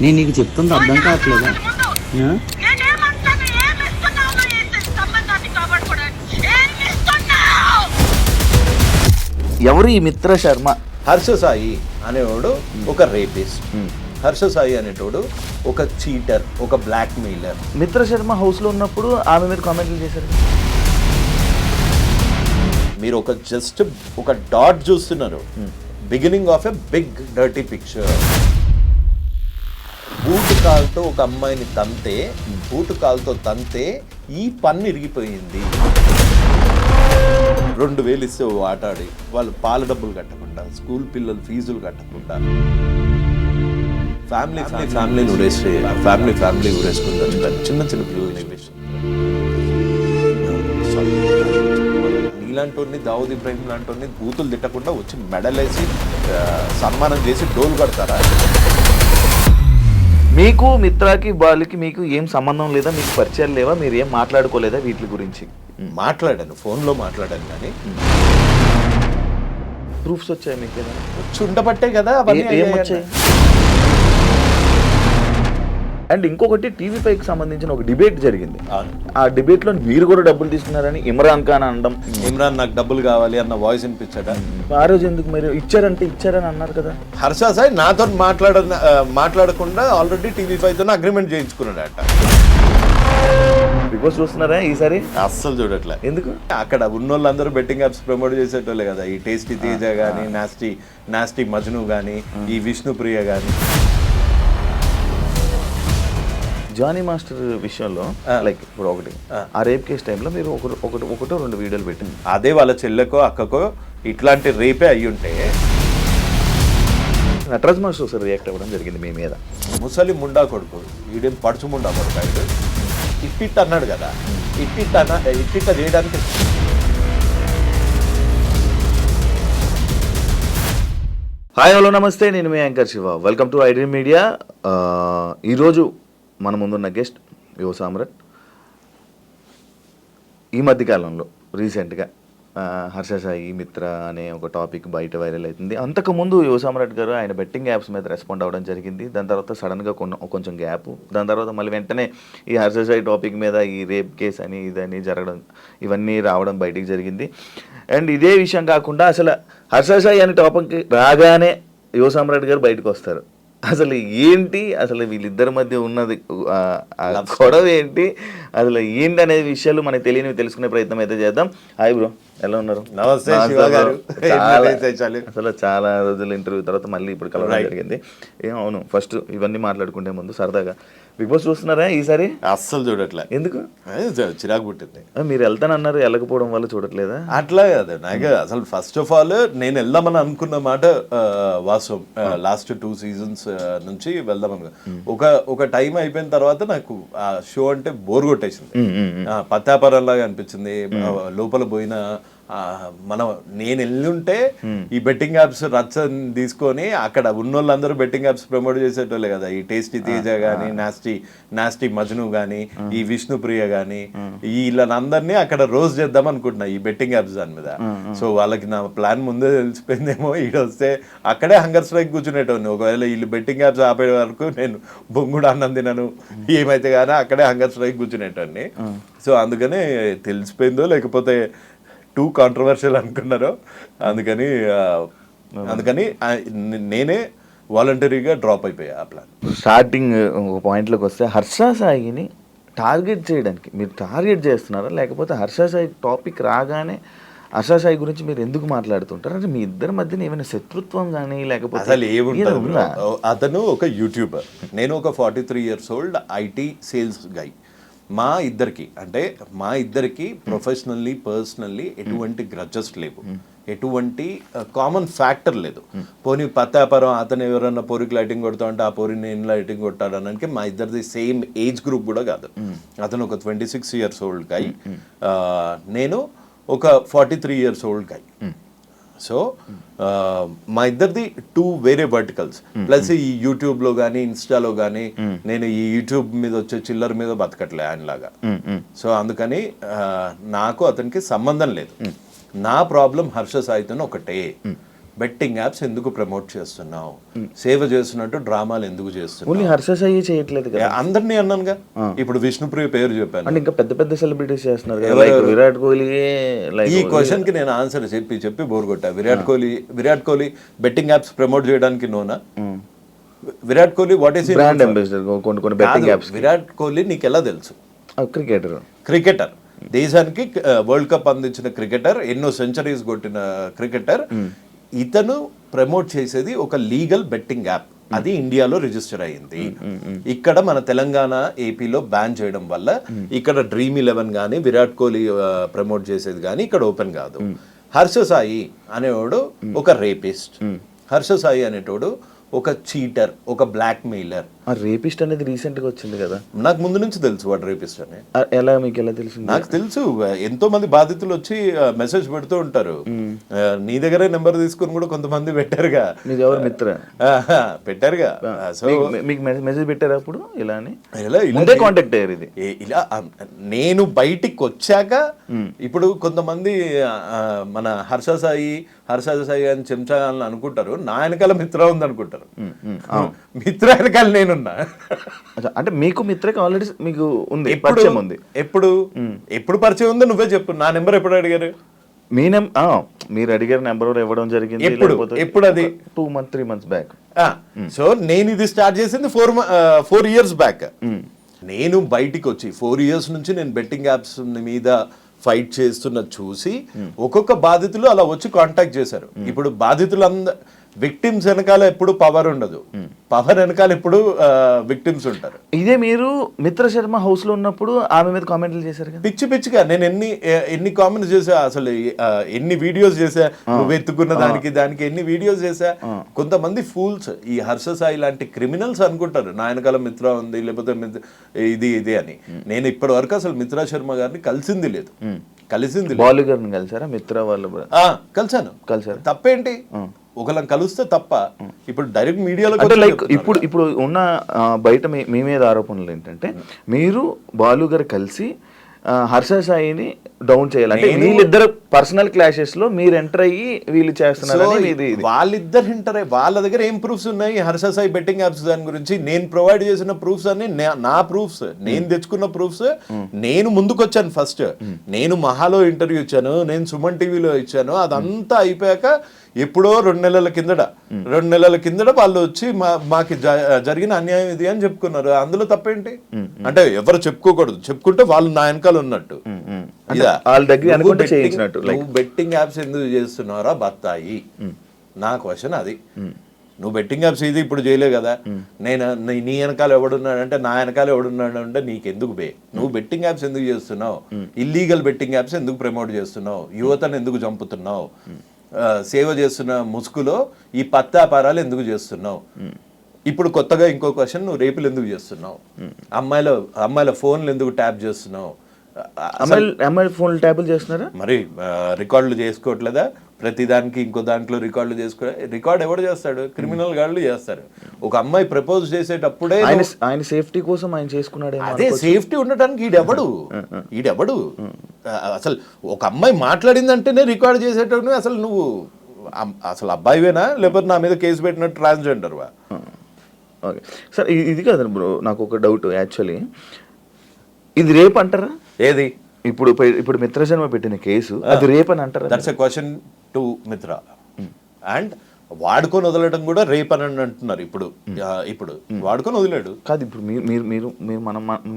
నేను నీకు చెప్తుంది అర్థం కావట్లేదా? ఎవరు ఈ మిత్ర శర్మ? హర్ష సాయి అనేవాడు ఒక రేపిస్ట్, హర్ష సాయి అనేటోడు ఒక చీటర్, ఒక బ్లాక్ మెయిలర్. మిత్ర శర్మ హౌస్లో ఉన్నప్పుడు ఆమె మీద కామెంట్లు చేశారు. మీరు ఒక జస్ట్ ఒక డాట్ చూస్తున్నారు, beginning of a big dirty picture. Boot కాలుతో ఒక అమ్మాయిని తంతే, బూటు కాలుతో తంతే ఈ పన్ను ఇరిగిపోయింది. 2000 ఇస్తే ఆటాడి వాళ్ళు పాల డబ్బులు కట్టకుండా, స్కూల్ పిల్లల ఫీజులు కట్టకుండా, ఫ్యామిలీ ఊరేసుకుంటారు. చిన్న చిన్న పిల్లల్ని నీలాంటి దావుద్ ఇబ్రాహిం లాంటి బూతులు తిట్టకుండా వచ్చి మెడలేసి సన్మానం చేసి డోలు కడతారా? మీకు మిత్రాకి వాళ్ళకి మీకు ఏం సంబంధం లేదా? మీకు పరిచయాలు లేవా? మీరు ఏం మాట్లాడుకోలేదా వీటి గురించి? మాట్లాడాను, ఫోన్లో మాట్లాడాను, కానీ ప్రూఫ్స్ వచ్చాయి మీకు? వచ్చి ఉండబట్టే కదా ఏం వచ్చాయి? అండ్ ఇంకొకటి, టీవీ5కి సంబంధించిన ఒక డిబేట్ జరిగింది. ఆ డిబేట్ లో మీరు కూడా డబ్బులు తీసుకున్నారని ఇమ్రాన్ ఖాన్ అనడం. ఇమ్రాన్ నాకు డబ్బులు కావాలి అన్న వాయిస్ వినిపించాడా? ఆ రోజు ఎందుకు మీరు ఇచ్చారని అన్నారు కదా? హర్ష సాయి నాతో మాట్లాడకుండా ఆల్రెడీ టీవీ5తో అగ్రిమెంట్ చేయించుకున్నాడట. బిగ్ బాస్ చూస్తున్నారా ఈసారి? అస్సలు చూడట్లే. ఎందుకు? అక్కడ ఉన్నోళ్ళందరూ బెట్టింగ్ యాప్స్ ప్రమోట్ చేసేటోళ్ళే కదా. ఈ టేస్టీ తేజ కానీ, నాస్టీ మజ్ను కానీ, ఈ విష్ణుప్రియ కానీ. జానీ మాస్టర్ విషయంలో లైక్ ఇప్పుడు ఒకటి ఆ రేప్ కేసు టైంలో మీరు ఒకటో 2 వీడియోలు పెట్టింది. అదే వాళ్ళ చెల్లెకో అక్కకో ఇట్లాంటి రేపే అయ్యుంటే నటరాజ్ మాస్టర్ ఒకసారి రియాక్ట్ అవ్వడం జరిగింది మీ మీద. ముసలి ముండా కొడుకు, ఈడేం పడుచు ముండా కొడుకు, ఆయన ఇట్టిట్ అన్నాడు కదా. ఇట్టిట్ట చేయడానికి హాయ్ హలో నమస్తే, నేను మీ anchor Shiva. Welcome to iDream media. ఈరోజు మన ముందున్న గెస్ట్ యువ సామ్రాట్. ఈ మధ్యకాలంలో రీసెంట్గా హర్ష సాయి మిత్ర అనే ఒక టాపిక్ బయట వైరల్ అవుతుంది. అంతకుముందు యువ సామ్రాట్ గారు ఆయన బెట్టింగ్ యాప్స్ మీద రెస్పాండ్ అవ్వడం జరిగింది. దాని తర్వాత సడన్గా కొంచెం గ్యాప్, దాని తర్వాత మళ్ళీ వెంటనే ఈ హర్ష సాయి టాపిక్ మీద ఈ రేప్ కేసు అని ఇదని జరగడం, ఇవన్నీ రావడం బయటికి జరిగింది. అండ్ ఇదే విషయం కాకుండా అసలు హర్ష సాయి అనే టాపిక్ రాగానే యువ సామ్రాట్ గారు బయటకు వస్తారు. అసలు ఏంటి, అసలు వీళ్ళిద్దరి మధ్య ఉన్నది గొడవ ఏంటి, అసలు ఏంటి అనే విషయాలు మనకు తెలియనివి తెలుసుకునే ప్రయత్నం అయితే చేద్దాం. హాయ్ బ్రో, ఎలా ఉన్నారు? నమస్తే శివ గారు. అసలు చాలా రోజుల ఇంటర్వ్యూ తర్వాత మళ్ళీ ఇప్పుడు కలవడం జరిగింది. అవును, ఫస్ట్ ఇవన్నీ మాట్లాడుకుంటే ముందు సరదాగా బిగ్ బాస్ చూస్తున్నారా ఈసారి? అస్సలు చూడట్లే. ఎందుకు? చిరాకు పుట్టింది. మీరు వెళ్తానన్నారు, వెళ్ళకపోవడం వల్ల చూడట్లేదా? అట్లా కాదు, నాకు అసలు ఫస్ట్ ఆఫ్ ఆల్ నేను వెళ్దామని అనుకున్న మాట వాస్తవం. లాస్ట్ 2 సీజన్స్ నుంచి వెళ్దామని ఒక టైం అయిపోయిన తర్వాత నాకు ఆ షో అంటే బోర్ కొట్టేసింది. పత్తాపరంలాగా అనిపించింది. లోపల పోయిన నేను వెళ్ళుంటే ఈ బెట్టింగ్ యాప్స్ రచ్చ తీసుకొని అక్కడ ఉన్నోళ్ళందరూ బెట్టింగ్ యాప్స్ ప్రమోట్ చేసేటోళ్ళే కదా. ఈ టేస్టీ తేజ కానీ, నాస్టీ మజ్ను కానీ, ఈ విష్ణుప్రియ కానీ, వీళ్ళందరినీ అక్కడ రోజు చేద్దాం అనుకుంటున్నా ఈ బెట్టింగ్ యాప్స్ దాని మీద. సో వాళ్ళకి నా ప్లాన్ ముందే తెలిసిపోయిందేమో. ఈడొస్తే అక్కడే హంగర్ స్ట్రైక్ కూర్చునేటోని. ఒకవేళ వీళ్ళు బెట్టింగ్ యాప్స్ ఆపే వరకు నేను బొంగుడు అన్నం తినను, ఏమైతే కానీ అక్కడే హంగర్ స్ట్రైక్ కూర్చునేటోని. సో అందుకనే తెలిసిపోయిందో లేకపోతే టూ కాంట్రవర్షియల్ అనుకున్నారో, అందుకని నేనే వాలంటరీగా డ్రాప్ అయిపోయా ఆ ప్లాన్. స్టార్టింగ్ ఒక పాయింట్లోకి వస్తే, హర్ష సాయిని టార్గెట్ చేయడానికి మీరు టార్గెట్ చేస్తున్నారా, లేకపోతే హర్ష సాయి టాపిక్ రాగానే హర్ష సాయి గురించి మీరు ఎందుకు మాట్లాడుతుంటారు? అంటే మీ ఇద్దరి మధ్యన ఏమైనా శత్రుత్వం కానీ లేకపోతే అసలు ఏముంటుంది? అతను ఒక యూట్యూబర్, నేను ఒక 43 years old ఐటీ సేల్స్ గై. మా ఇద్దరికి ప్రొఫెషనల్లీ పర్సనల్లీ ఎటువంటి గ్రడ్జెస్ లేవు, ఎటువంటి కామన్ ఫ్యాక్టర్ లేదు. పోనీ పత్తాపరం అతను ఎవరన్నా పోరికి లైటింగ్ కొడతా అంటే ఆ పోరి నేను లైటింగ్ కొట్టాడు అనడానికి మా ఇద్దరిది సేమ్ ఏజ్ గ్రూప్ కూడా కాదు. అతను ఒక 26 years old గై, నేను ఒక 43 years old గై. సో మా ఇద్దరిది 2 వేరే వర్టికల్స్. ప్లస్ ఈ యూట్యూబ్లో కానీ ఇన్స్టాలో కానీ నేను ఈ యూట్యూబ్ మీద వచ్చే చిల్లర మీద బతకట్లే ఆయనలాగా. సో అందుకని నాకు అతనికి సంబంధం లేదు. నా ప్రాబ్లం హర్ష సాయితో ఒకటే, బెట్టింగ్ యాప్స్ ఎందుకు ప్రమోట్ చేస్తున్నావు, సేవ చేస్తున్నట్టు డ్రామాలు ఎందుకు చేస్తున్నావు. ఓన్లీ హర్ష సాయి చేయట్లేదు కదా, అందరినీ అన్నానుగా. ఇప్పుడు విష్ణుప్రియ పేరు చెప్పాను. అంటే ఇంకా పెద్ద పెద్ద సెలబ్రిటీస్ చేస్తున్నారు కదా, లైక్ విరాట్ కోహ్లీ. ఈ క్వశ్చన్ కి నేను ఆన్సర్ చెప్పి బోర్ కొట్టా. Virat Kohli betting apps promote చేయడానికి నోనా? Virat Kohli what is brand ambassador కొన్ని బెట్టింగ్ యాప్స్. విరాట్ కోహ్లీ నీకు ఎలా తెలుసు? క్రికెటర్, దేశానికి వరల్డ్ కప్ అందించిన క్రికెటర్, ఎన్నో సెంచరీస్ కొట్టిన క్రికెటర్. ఇతను ప్రమోట్ చేసేది ఒక లీగల్ బెట్టింగ్ యాప్. అది ఇండియాలో రిజిస్టర్ అయ్యింది. ఇక్కడ మన తెలంగాణ, ఏపీలో బ్యాన్ చేయడం వల్ల ఇక్కడ Dream11 కానీ విరాట్ కోహ్లీ ప్రమోట్ చేసేది కానీ ఇక్కడ ఓపెన్ కాదు. హర్ష సాయి అనేవాడు ఒక రేపిస్ట్. హర్ష సాయి అనేటోడు ఒక చీటర్, ఒక బ్లాక్ మెయిలర్. రేపిస్ట్ అనేది రీసెంట్ గా వచ్చింది కదా. నాకు ముందు నుంచి తెలుసు వాడు రేపిస్ట్ అని. ఎలా మీకు ఎలా తెలిసింది? నాకు తెలుసు, ఎంతో మంది బాధితులు వచ్చి మెసేజ్ పెడుతూ ఉంటారు. నీ దగ్గరే నెంబర్ తీసుకుని కూడా కొంతమంది పెట్టారుగా. మీకు ఎవరు మిత్ర పెట్టారుగా. సో మీకు మెసేజ్ పెట్టారు అప్పుడు ఇలా అని? ముందే కాంటాక్ట్ అయ్యారు. ఇది ఇలా నేను బయటికి వచ్చాక ఇప్పుడు కొంతమంది మన హర్ష సాయి అని చెంచా అని అనుకుంటారు. నా వెనకాల మిత్ర ఉంది అనుకుంటారు. మిత్ర వెనకాల నేనున్నా. అంటే మీకు మిత్రకి ఆల్రెడీ మీకు ఉంది, పరిచయం ఉంది. ఎప్పుడు పరిచయం ఉందో నువ్వే చెప్పు. నా నెంబర్ ఎప్పుడు అడిగారు? మీ మీరు అడిగారు నెంబర్ ఇవ్వడం జరిగింది. ఎప్పుడు అది? 3 months బ్యాక్. సో నేను ఇది స్టార్ట్ చేసింది 4 years బ్యాక్. నేను బయటికి వచ్చి 4 years నుంచి నేను బెట్టింగ్ యాప్స్ మీద ఫైట్ చేస్తున్న చూసి ఒక్కొక్క బాధితులు అలా వచ్చి కాంటాక్ట్ చేశారు. ఇప్పుడు విక్టిమ్స్ వెనకాల ఎప్పుడు పవర్ ఉండదు, పవర్ వెనకాల ఎప్పుడు విక్టిమ్స్ ఉంటారు. ఇదే మీరు మిత్ర శర్మ హౌస్ లో ఉన్నప్పుడు ఆమె మీద కామెంట్లు చేశారు కదా, పిచ్చిగా. నేను ఎన్ని కామెంట్స్ చేసా, అసలు ఎన్ని వీడియోస్ చేసా, నువ్వు ఎత్తుకున్న దానికి ఎన్ని వీడియోస్ చేసా. కొంతమంది ఫూల్స్, ఈ హర్ష సాయి లాంటి క్రిమినల్స్ అనుకుంటారు నా వెనకాల మిత్ర ఉంది, లేకపోతే ఇది అని. నేను ఇప్పటి వరకు అసలు మిత్రా శర్మ గారిని కలిసింది లేదు. బాలు గారిని కలిసారా? మిత్ర వాళ్ళు కలిసారు. తప్పేంటి? ఒకళ్ళని కలిస్తే తప్ప. ఇప్పుడు డైరెక్ట్ మీడియాలో లైక్ ఇప్పుడు ఉన్న బయట మీ మీద ఆరోపణలు ఏంటంటే మీరు బాలు గారు కలిసి హర్ష సాయిని డౌన్ చేయాలి, అంటే వీళ్ళిద్దరు పర్సనల్ క్లాషెస్ లో మీరు ఎంటర్ అయ్యి వీళ్ళు చేస్తున్నారు. వాళ్ళిద్దరు ఎంటర్ అయ్యి వాళ్ళ దగ్గర ఏం ప్రూఫ్స్ ఉన్నాయి హర్ష సాయి బెట్టింగ్ యాప్స్ దాని గురించి? నేను ప్రొవైడ్ చేసిన ప్రూఫ్స్ అన్ని నా ప్రూఫ్స్, నేను తెచ్చుకున్న ప్రూఫ్స్. నేను ముందుకొచ్చాను ఫస్ట్. నేను మహాలో ఇంటర్వ్యూ ఇచ్చాను, నేను సుమన్ టీవీలో ఇచ్చాను. అదంతా అయిపోయాక ఎప్పుడో 2 నెలల కిందట వాళ్ళు వచ్చి మాకు జరిగిన అన్యాయం ఇది అని చెప్పుకున్నారు. అందులో తప్పేంటి? అంటే ఎవరు చెప్పుకోకూడదు, చెప్పుకుంటే వాళ్ళు నా వెనకాల ఉన్నట్టు. నువ్వు బెట్టింగ్ యాప్స్ ఎందుకు చేస్తున్నారా బత్తాయి? నా క్వశ్చన్ అది. నువ్వు బెట్టింగ్ యాప్స్ ఇది ఇప్పుడు చేయలే కదా. నేను నీ వెనకాల ఎవడున్నాడంటే, నా వెనకాల ఎవడున్నాడు అంటే నీకెందుకు నువ్వు బెట్టింగ్ యాప్స్ ఎందుకు చేస్తున్నావు? ఇల్లీగల్ బెట్టింగ్ యాప్స్ ఎందుకు ప్రమోట్ చేస్తున్నావు? యువతను ఎందుకు చంపుతున్నావు? సేవ చేస్తున్న ముసుగులో ఈ పత్తాపారాలు ఎందుకు చేస్తున్నావు? ఇప్పుడు కొత్తగా ఇంకో క్వశ్చన్, నువ్వు రేపులు ఎందుకు చేస్తున్నావు? అమ్మాయిల ఫోన్లు ఎందుకు ట్యాప్ చేస్తున్నావు? అమ్మాయిల ఫోన్లు ట్యాపులు చేస్తున్నారా? మరి రికార్డులు చేసుకోవట్లేదా? ప్రతి దానికి ఇంకో దాంట్లో రికార్డ్ ఎవడు చేస్తాడు? క్రిమినల్ గాళ్ళు చేస్తారు. ఒక అమ్మాయి ప్రపోజ్ చేసేటప్పుడే ఆయన సేఫ్టీ కోసం ఆయన చేసుకున్నాడు. అదే సేఫ్టీ ఉండటానికి ఈడెవడు అసలు ఒక అమ్మాయి మాట్లాడిందంటేనే రికార్డ్ చేసేటప్పుడు అసలు నువ్వు అసలు అబ్బాయివేనా, లేకపోతే నా మీద కేసు పెట్టినట్టు ట్రాన్స్జెండర్వా? ఓకే సార్, ఇది కాదండి బ్రో, నాకు ఒక డౌట్. యాక్చువల్లీ ఇది రేప్ అంటారా? ఏది? ఇప్పుడు మిత్ర శర్మ పెట్టిన కేసు అది రేప్ అని అంటారా? దట్స్ ఎ క్వశ్చన్ టు మిత్ర. అండ్ వాడుకొని వదలడం కూడా రేప్ అని అంటున్నారు. ఇప్పుడు వాడుకొని వదిలాడు కాదు. ఇప్పుడు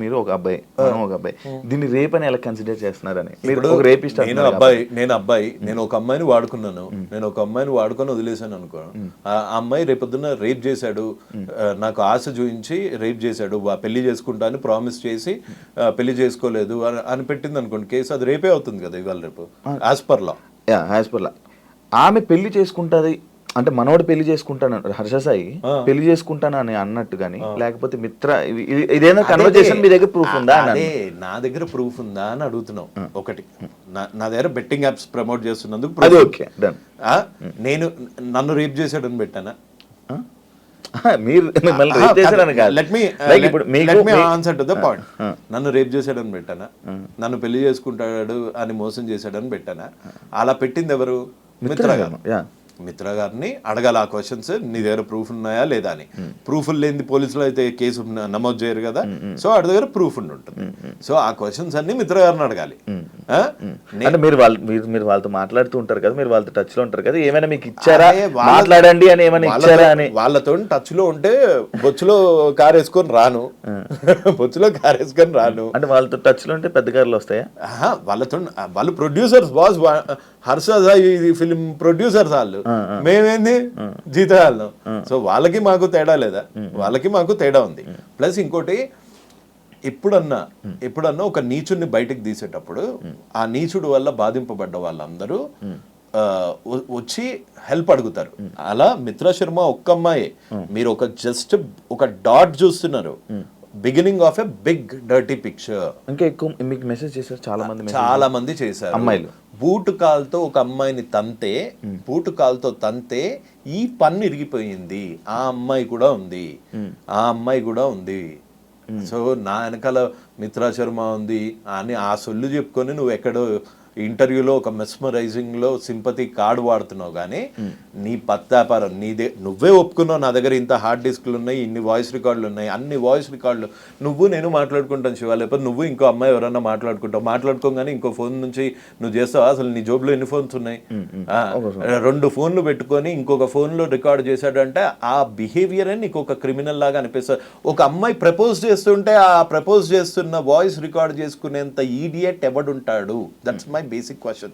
మీరు ఒక అబ్బాయి, ఒక అబ్బాయి, దీన్ని రేప్ అని ఎలా కన్సిడర్ చేస్తున్నారని? నేను ఒక అమ్మాయిని వాడుకున్నాను, నేను ఒక అమ్మాయిని వాడుకొని వదిలేసాను అనుకో. ఆ అమ్మాయి రేపొద్దున రేప్ చేశాడు, నాకు ఆశ చూపించి రేప్ చేశాడు, పెళ్లి చేసుకుంటా అని ప్రామిస్ చేసి పెళ్లి చేసుకోలేదు అని పెట్టింది అనుకోండి కేసు, అది రేపే అవుతుంది కదా ఇవాళ రేపు. యాజ్ పర్ లా ఆమె పెళ్లి చేసుకుంటుంది అంటే మనోడు పెళ్లి చేసుకుంటాను, హర్ష సాయి పెళ్లి చేసుకుంటాను అని అన్నట్టు గానీ, లేకపోతే మిత్ర ఇదేనా కన్వర్జేషన్ మీ దగ్గర ప్రూఫ్ ఉందా? అదే నా దగ్గర ప్రూఫ్ ఉందా అని అడుగుతున్నావు. ఒకటి, నా దగ్గర బెట్టింగ్ యాప్స్ ప్రమోట్ చేస్తున్నందుకు నేను నన్ను రేప్ చేశాడని పెట్టానా? నన్ను రేప్ చేశాడని పెట్టానా? నన్ను పెళ్లి చేసుకుంటాడు అని మోసం చేశాడని పెట్టానా? అలా పెట్టింది ఎవరు? మిత్ర గారు. మిత్ర గారిని అడగాలి ఆ క్వశ్చన్స్, నీ దగ్గర ప్రూఫ్ ఉన్నాయా లేదా అని. ప్రూఫ్లు లేని పోలీసులు అయితే కేసు నమోదు చేయరు కదా, సో వాడి దగ్గర ప్రూఫ్ ఉంటుంది. సో ఆ క్వశ్చన్స్ అన్ని మిత్ర గారిని అడగాలి. అంటే మీరు వాళ్ళతో మాట్లాడుతూ ఉంటారు కదా, మీరు వాళ్ళతో టచ్ లో ఉంటారు కదా, ఏమైనా మీకు ఇచ్చారా అదే మాట్లాడండి అని ఏమైనా ఇచ్చారా అని? వాళ్ళతో టచ్ లో ఉంటే బొచ్చులో కార్ వేసుకొని రాను, బొచ్చులో కార్ వేసుకొని రాను. అంటే వాళ్ళతో టచ్ లో ఉంటే పెద్ద కార్లు వస్తాయా? వాళ్ళతో వాళ్ళు producers boss, Harsha Sai film producers వాళ్ళు, మేమేంది జీతాలు. సో వాళ్ళకి మాకు తేడా లేదా? వాళ్ళకి మాకు తేడా ఉంది. ప్లస్ ఇంకోటి, ఎప్పుడన్నా ఒక నీచుడిని బయటకు తీసేటప్పుడు ఆ నీచుడు వల్ల బాధింపబడ్డ వాళ్ళందరూ వచ్చి హెల్ప్ అడుగుతారు. అలా మిత్ర శర్మ ఒక్క అమ్మాయి, మీరు ఒక జస్ట్ ఒక డాట్ చూస్తున్నారు, beginning of a big dirty picture. ఇంకా ఎక్కువ మీకు మెసేజ్ చేశారు చాలా మంది చేశారు. అమ్మాయిలు బూటు కాల్తో ఒక అమ్మాయిని తంతే ఈ పన్ను ఇరిగిపోయింది, ఆ అమ్మాయి కూడా ఉంది. సో నా వెనకాల మిత్రా శర్మ ఉంది అని ఆ సొల్లు చెప్పుకొని నువ్వు ఎక్కడో ఇంటర్వ్యూలో ఒక మెస్మరైజింగ్ లో సింపతి కార్డు వాడుతున్నావు, కానీ నీ పత్తాపారం నీదే. నువ్వే ఒప్పుకున్నావు నా దగ్గర ఇంత హార్డ్ డిస్క్లు ఉన్నాయి, ఇన్ని వాయిస్ రికార్డులు ఉన్నాయి, అన్ని వాయిస్ రికార్డులు నేను మాట్లాడుకుంటాను శివ, లేకపోతే నువ్వు ఇంకో అమ్మాయి ఎవరన్నా మాట్లాడుకోగానే ఇంకో ఫోన్ నుంచి నువ్వు చేస్తావా? అసలు నీ జోబులో ఎన్ని ఫోన్స్ ఉన్నాయి? 2 ఫోన్లు పెట్టుకొని ఇంకొక ఫోన్ లో రికార్డ్ చేశాడంటే ఆ బిహేవియర్ నీకు ఒక క్రిమినల్ లాగా అనిపిస్తుంది. ఒక అమ్మాయి ప్రపోజ్ చేస్తుంటే ఆ ప్రపోజ్ చేస్తున్న వాయిస్ రికార్డ్ చేసుకునేంత ఈడియట్ ఎవడుంటాడు? That's my basic question.